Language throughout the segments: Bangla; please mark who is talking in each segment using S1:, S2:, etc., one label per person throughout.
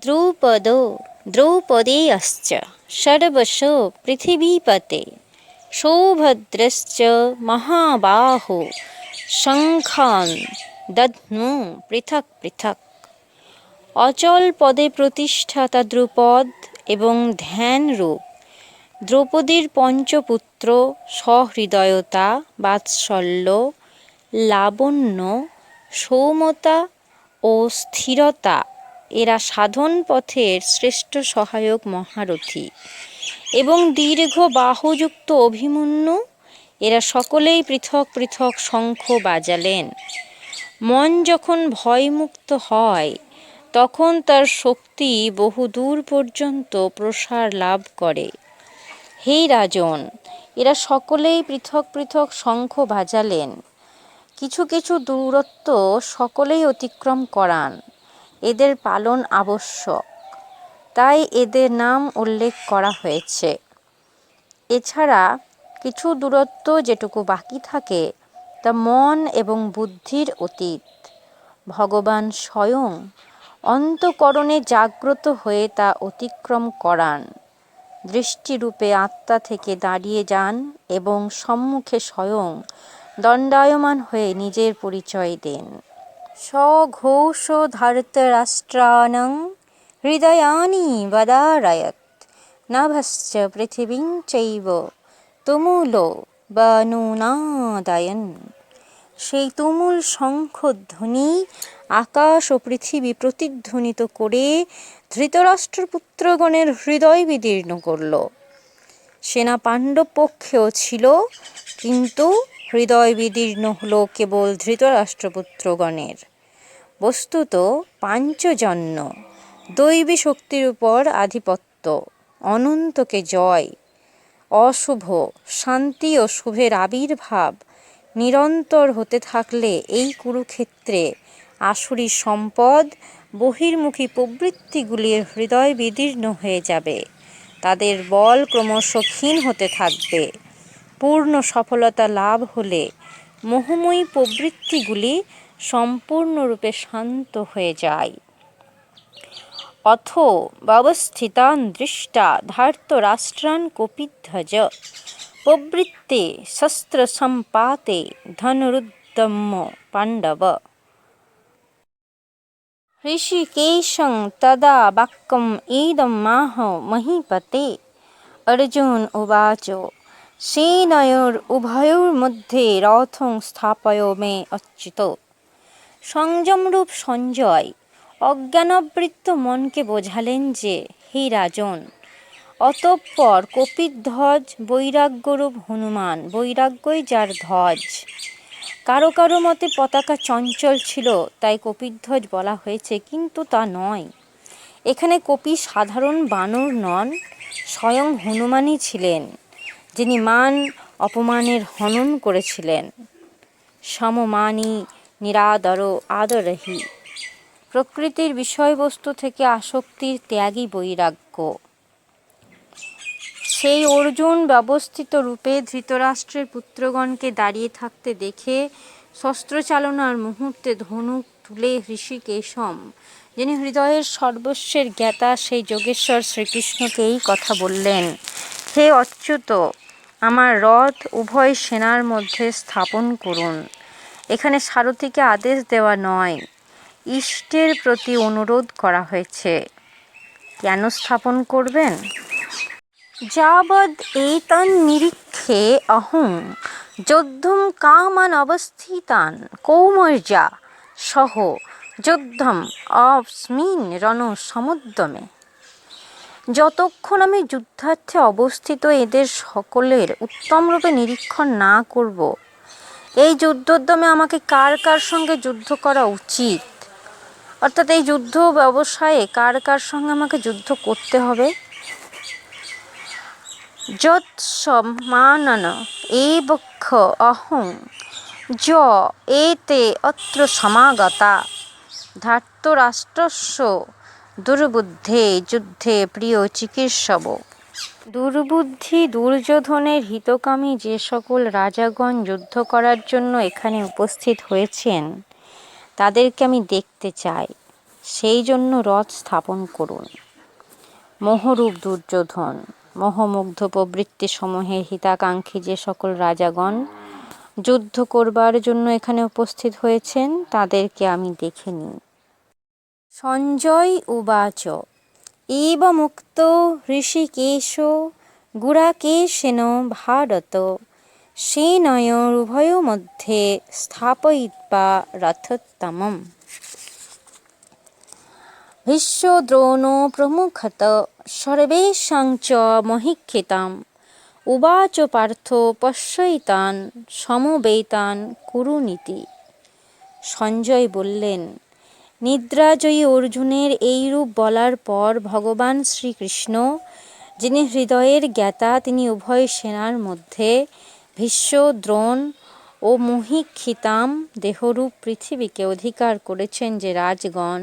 S1: দ্রৌপদো দ্রৌপদেয়শ্চ সর্বশ পৃথিবীপতে সৌভদ্রশ্চ মহাবাহো শঙ্খান দধ্নু পৃথক পৃথক। অচল পদে প্রতিষ্ঠাতা দ্রুপদ এবং ধ্যানরূপ দ্রৌপদীর পঞ্চপুত্র সহৃদয়তা, বাৎসল্য, লাবণ্য, সৌম্যতা ও স্থিরতা এরা সাধন পথের শ্রেষ্ঠ সহায়ক মহারথী। এবং দীর্ঘ বাহুযুক্ত অভিমন্যু এরা সকলেই পৃথক পৃথক শঙ্খ বাজালেন। মন যখন ভয়মুক্ত হয় তখন তার শক্তি বহুদূর পর্যন্ত প্রসার লাভ করে। হে রাজন, এরা সকলেই পৃথক পৃথক শঙ্খ বাজালেন। কিছু কিছু দূরত্ব সকলেই অতিক্রম করান। এদের পালন আবশ্যক, তাই এদের নাম উল্লেখ করা হয়েছে। এছাড়া কিছু দূরত্ব যেটুকু বাকি থাকে তা মন এবং বুদ্ধির অতীত। ভগবান স্বয়ং অন্তঃকরণে জাগ্রত হয়ে তা অতিক্রম করান। দৃষ্টিরূপে আত্মা থেকে দাঁড়িয়ে যান এবং সম্মুখে স্বয়ং দণ্ডায়মান হয়ে নিজের পরিচয় দেন। সঘোষ ধৃতরাষ্ট্রাণং হৃদয়ানি বদারয়ৎ নভশ্চ পৃথিবীং চৈব তুমুলো বনুনাদয়ন। সেই তুমুল শঙ্খধ্বনি আকাশ ও পৃথিবী প্রতিধ্বনিত করে ধৃতরাষ্ট্রপুত্রগণের হৃদয় বিদীর্ণ করল। সেনা পাণ্ডব পক্ষেও ছিল, কিন্তু হৃদয় বিদীর্ণ হল কেবল ধৃতরাষ্ট্রপুত্রগণের। বস্তুত পাঞ্চজন্য দৈবী শক্তির উপর আধিপত্য, অনন্তকে জয়, অশুভ শান্তি ও শুভের আবির্ভাব নিরন্তর হতে থাকলে এই কুরুক্ষেত্রে আসুরী সম্পদ বহির্মুখী প্রবৃত্তিগুলির হৃদয় বিদীর্ণ হয়ে যাবে। তাদের বল ক্রমশ ক্ষীণ হতে থাকবে। পূর্ণ সফলতা লাভ হলে মোহময়ী প্রবৃত্তিগুলি সম্পূর্ণরূপে শান্ত হয়ে যায়। অথ ব্যবস্থিতান দৃষ্টা ধার্তরাষ্ট্রান কপিধ্বজ প্রবৃত্তে শস্ত্র সম্পাতে ধনুরুদ্যম্য পাণ্ডব। ঋষিকেশং তদা বাক্যম ইদম মাহ মহীপতে। অর্জুন উবাচ সেনয়োরুভয়োর্মধ্যে রথং স্থাপয় মে অচ্যুত। সংযমরূপ সঞ্জয় অজ্ঞানাবৃত্ত মনকে বোঝালেন যে, হে রাজন, অতঃপর কপিধ্বজ বৈরাগ্যরূপ হনুমান, বৈরাগ্যই যার ধ্বজ। কারো কারো মতে পতাকা চঞ্চল ছিল, তাই কপিধ্বজ বলা হয়েছে, কিন্তু তা নয়। এখানে কপি সাধারণ বানর নন, স্বয়ং হনুমানই ছিলেন, যিনি মান অপমানের হনন করেছিলেন। সমমানি নিরাদর আদরহি, প্রকৃতির বিষয়বস্তু থেকে আসক্তির ত্যাগী বৈরাগ্য। সেই অর্জুন ব্যবস্থিত রূপে ধৃতরাষ্ট্রের পুত্রগণকে দাঁড়িয়ে থাকতে দেখে শস্ত্রচালনার মুহূর্তে ধনুক তুলে ঋষিকেশম, যিনি হৃদয়ের সর্বস্বের জ্ঞাতা, সেই যোগেশ্বর শ্রীকৃষ্ণকে এই কথা বললেন, হে অচ্যুত, আমার রথ উভয় সেনার মধ্যে স্থাপন করুন। এখানে সারথীকে আদেশ দেওয়া নয়, ইষ্টের প্রতি অনুরোধ করা হয়েছে। কেন স্থাপন করবেন? যাবদ এতন্নিরীক্ষে অহং যোদ্ধুম কামান অবস্থিতান কৌমর্যা সহ যোদ্ধম অস্মিন রণ সমুদ্যমে। যতক্ষণ আমি যুদ্ধার্থে অবস্থিত এদের সকলের উত্তমরূপে নিরীক্ষণ না করব, এই যুদ্ধোদ্যমে আমাকে কার কার সঙ্গে যুদ্ধ করা উচিত, অর্থাৎ এই যুদ্ধ ব্যবসায়ে কার কার সঙ্গে আমাকে যুদ্ধ করতে হবে, যৎসমানন এবক্ষ অহং য এতে অত্র সমাগতা ধার্তরাষ্ট্রস্য দুর্বুদ্ধে যুদ্ধে প্রিয় চিকিৎসব। দুর্বুদ্ধি দুর্যোধনের হিতকামী যে সকল রাজাগণ যুদ্ধ করার জন্য এখানে উপস্থিত হয়েছেন, তাদেরকে আমি দেখতে চাই। সেই জন্য রথ স্থাপন করুন। মোহরূপ দুর্যোধন, মোহমুগ্ধ প্রবৃত্তি সমূহের হিতাকাঙ্ক্ষী যে সকল রাজাগণ যুদ্ধ করবার জন্য এখানে উপস্থিত হয়েছেন, তাদেরকে আমি দেখে নিই। সঞ্জয় উবাচ এবমুক্ত ঋষিকেশ গুড়াকেশেন ভারত সেনয়োরুভয়োর্মধ্যে স্থাপয়িত্বা রথোত্তমम्। ভীষ্মদ্রোণো প্রমুখত সর্বেষাং চ মহীক্ষিতাম উবাচ পার্থ পশ্যৈতান সমবেতান কুরুনীতি। সঞ্জয় বললেন, নিদ্রাজয়ী অর্জুনের এইরূপ বলার পর ভগবান শ্রীকৃষ্ণ, যিনি হৃদয়ের জ্ঞাতা, তিনি উভয় সেনার মধ্যে ভীষ্ম, দ্রোণ ও মহীক্ষিতাম দেহরূপ পৃথিবীকে অধিকার করেছেন যে রাজগণ,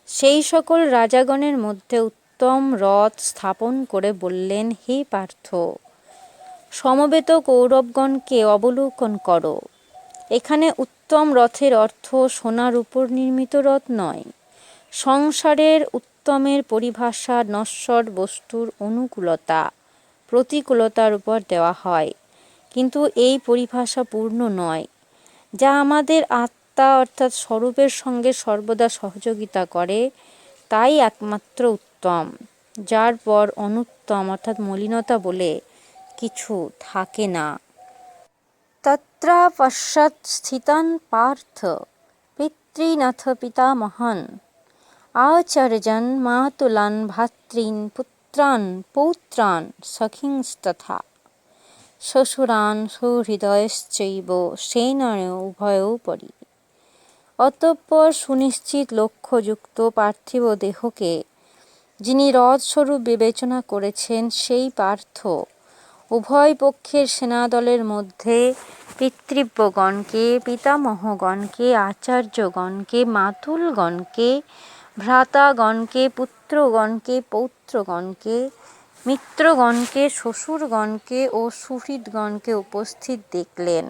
S1: সেই সকল রাজাগণের মধ্যে উত্তম রথ স্থাপন করে বললেন, হে পার্থ, সমবেত কৌরবগণকে অবলোকন করো। এখানে উত্তম রথের অর্থ সোনার উপর নির্মিত রথ নয়। সংসারের উত্তমের পরিভাষা নশ্বর বস্তুর অনুকূলতা, প্রতিকূলতার উপর দেওয়া হয়, কিন্তু এই পরিভাষা পূর্ণ নয়। যা আমাদের আত্মা অর্থাৎ স্বরূপের সঙ্গে সর্বদা সহযোগিতা করে, তাই একমাত্র উত্তম, যার পর অনুত্তম অর্থাৎ মলিনতা বলে কিছু থাকে না। তত্রাপশ্যৎ স্থিতান পার্থ পিতॄনথ পিতামহান আচার্যান মাতুলান ভ্রাতॄন পুত্রান পৌত্রান সখীংস্তথা শ্বশুরান সুহৃদয়শ্চৈব সেনয়োর উভয়োপরি। অতঃপর সুনিশ্চিত লক্ষ্যযুক্ত পার্থিব দেহকে যিনি রথস্বরূপ বিবেচনা করেছেন, সেই পার্থ উভয় পক্ষের সেনাদলের মধ্যে পিতৃব্যগণকে, পিতামহগণকে, আচার্যগণকে, মাতুলগণকে, ভ্রাতাগণকে, পুত্রগণকে, পৌত্রগণকে, মিত্রগণকে, শ্বশুরগণকে ও সুহৃদগণকে উপস্থিত দেখলেন।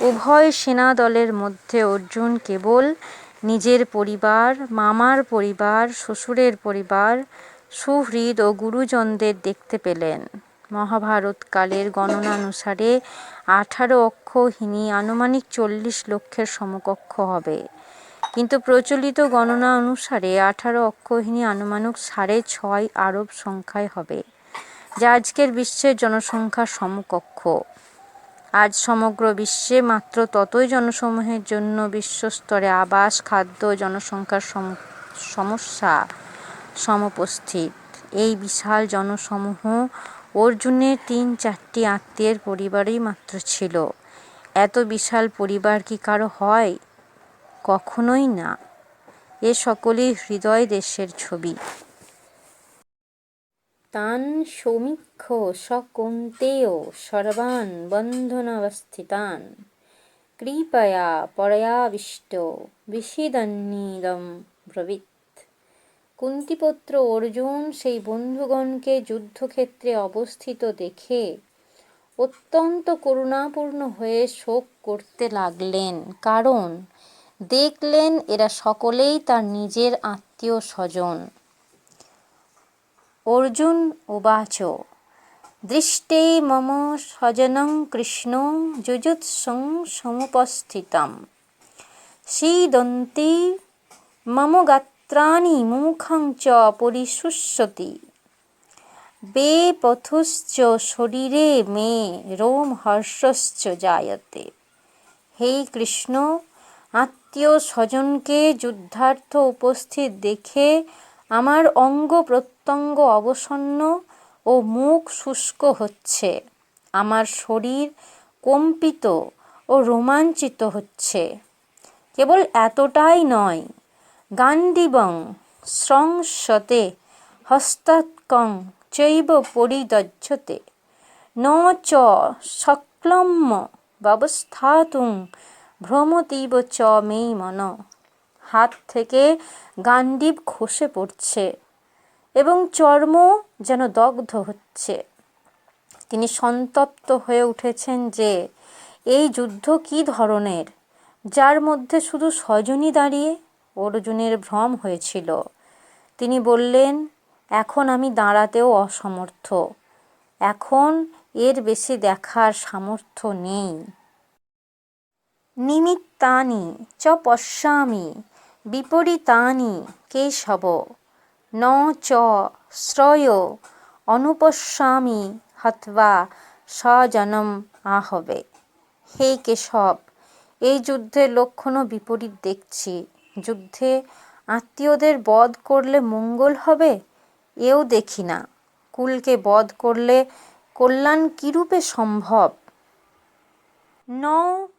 S1: উভয় সেনাদলের মধ্যে অর্জুন কেবল নিজের পরিবার, মামার পরিবার, শ্বশুরের পরিবার, সুহৃদ ও গুরুজনদের দেখতে পেলেন। মহাভারতকালের গণনানুসারে 18 অক্ষৌহিনী আনুমানিক 40 লক্ষের সমকক্ষ হবে, কিন্তু প্রচলিত গণনা অনুসারে 18 অক্ষৌহিনী আনুমানিক 6.5 আরব সংখ্যায় হবে, যা আজকের বিশ্বের জনসংখ্যার সমকক্ষ। আজ সমগ্র বিশ্বে মাত্র ততই জনসমূহের জন্য বিশ্বস্তরে আবাস, খাদ্য ও জনসংখ্যার সমস্যা সমুপস্থিত। এই বিশাল জনসমূহ অর্জুনের 3-4টি আত্মীয়ের পরিবারই মাত্র ছিল। এত বিশাল পরিবার কি কারো হয়? কখনোই না। এ সকলই হৃদয় দেশের ছবি। তান সমীক্ষ্য স কৌন্তেয় সর্বান বন্ধনাবস্থিতান কৃপয়া পর্যাবিষ্ট বিষীদন্নিদম ব্রবীত। কুন্তিপুত্র অর্জুন সেই বন্ধুগণকে যুদ্ধক্ষেত্রে অবস্থিত দেখে অত্যন্ত করুণাপূর্ণ হয়ে শোক করতে লাগলেন, কারণ দেখলেন এরা সকলেই তার নিজের আত্মীয় স্বজন। অর্জুন উবাচ দৃষ্টে মম স্বজনং কৃষ্ণ যুযুৎসুং সমুপস্থিতম সীদন্তি মম গাত্রাণি মুখং চ পরিশুষ্যতি বেপথুশ্চ শরীরে মে রোমহর্ষশ্চ জায়তে। হে কৃষ্ণ, আত্মীয় স্বজনকে যুদ্ধার্থ উপস্থিত দেখে আমার অঙ্গ প্রত্যঙ্গ অবসন্ন ও মুখ শুষ্ক হচ্ছে, আমার শরীর কম্পিত ও রোমাঞ্চিত হচ্ছে। কেবল এতটাই নয়, গাণ্ডীবং স্রংসতে হস্তাৎকং চৈব পরিদজ্যতে ন চ শক্লম্য ব্যবস্থাতুং ভ্রমতীব চ মে মন। হাত থেকে গাণ্ডীব খসে পড়ছে এবং চর্ম যেন দগ্ধ হচ্ছে। তিনি সন্তপ্ত হয়ে উঠেছেন যে এই যুদ্ধ কী ধরনের, যার মধ্যে শুধু স্বজনই দাঁড়িয়ে। অর্জুনের ভ্রম হয়েছিল। তিনি বললেন, এখন আমি দাঁড়াতেও অসমর্থ, এখন এর বেশি দেখার সামর্থ্য নেই। নিমিত্তানি চ পশ্যামি বিপরীতানি কেশব, ন চ শ্রয় অনুপশ্যামি হত্বা স্বজনম আহবে। হে কেশব, এই যুদ্ধের লক্ষণও বিপরীত দেখছি। যুদ্ধে আত্মীয়দের বধ করলে মঙ্গল হবে, এও দেখি না। কুলকে বধ করলে কল্যাণ কিরূপে সম্ভব? ন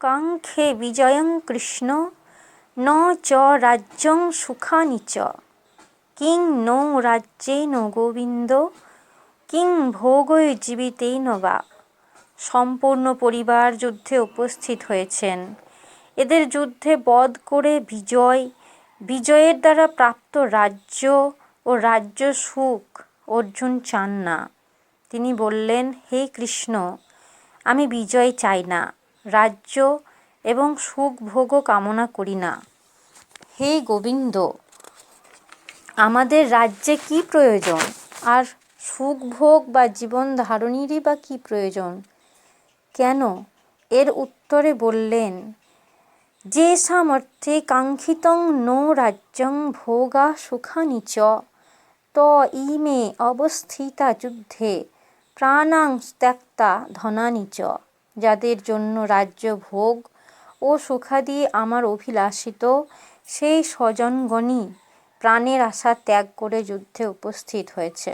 S1: কাঙ্ক্ষে বিজয়ং কৃষ্ণ, ন চ রাজ্যং সুখানি চ, কিং নো রাজ্যেন গোবিন্দ, কিং ভোগৈর্জীবিতেন বা। সম্পূর্ণ পরিবার যুদ্ধে উপস্থিত হয়েছেন। এদের যুদ্ধে বধ করে বিজয়ের দ্বারা প্রাপ্ত রাজ্য ও রাজ্য সুখ অর্জুন চান না। তিনি বললেন, হে কৃষ্ণ, আমি বিজয় চাই না, রাজ্য এবং সুখ ভোগও কামনা করি না। হে গোবিন্দ, আমাদের রাজ্যে কি প্রয়োজন, আর সুখ ভোগ বা জীবন ধারণেরই বা কি প্রয়োজন? কেন? এর উত্তরে বললেন, যে সামর্থ্যে কাঙ্ক্ষিতং নো রাজ্যং ভোগা সুখানি চ, ত ইমে অবস্থিতা যুদ্ধে প্রাণাং ত্যক্তা ধনানি চ। যাদের জন্য রাজ্য ভোগ ও সুখাদি আমার অভিলাষিত, সেই স্বজনগণই প্রাণের আশা ত্যাগ করে যুদ্ধে উপস্থিত হয়েছে।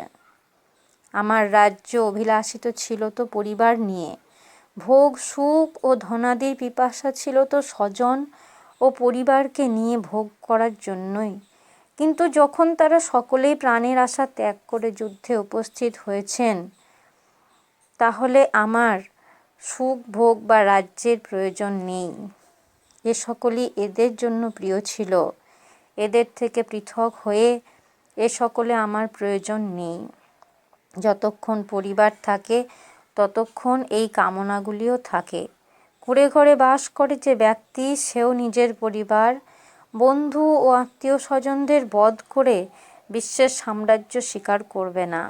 S1: আমার রাজ্য অভিলাষিত ছিল তো পরিবার নিয়ে, ভোগ সুখ ও ধনাদির পিপাসা ছিল তো স্বজন ও পরিবারকে নিয়ে ভোগ করার জন্যই। কিন্তু যখন তারা সকলেই প্রাণের আশা ত্যাগ করে যুদ্ধে উপস্থিত হয়েছেন, তাহলে আমার সুখ ভোগ বা রাজ্যের প্রয়োজন নেই। এ সকলই এদের জন্য প্রিয় ছিল। এদের থেকে পৃথক হয়ে এ সকলে আমার প্রয়োজন নেই। যতক্ষণ পরিবার থাকে ততক্ষণ এই কামনাগুলিও থাকে। কুঁড়ে ঘরে বাস করে যে ব্যক্তি, সেও নিজের পরিবার, বন্ধু ও আত্মীয় স্বজনদের বধ করে বিশ্বের সাম্রাজ্য স্বীকার করবে না।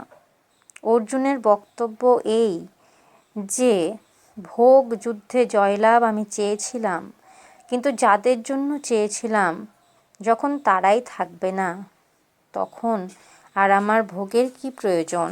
S1: অর্জুনের বক্তব্য এই যে, ভোগ যুদ্ধে জয়লাভ আমি চেয়েছিলাম, কিন্তু যাদের জন্য চেয়েছিলাম, যখন তারাই থাকবে না, তখন আর আমার ভোগের কি প্রয়োজন?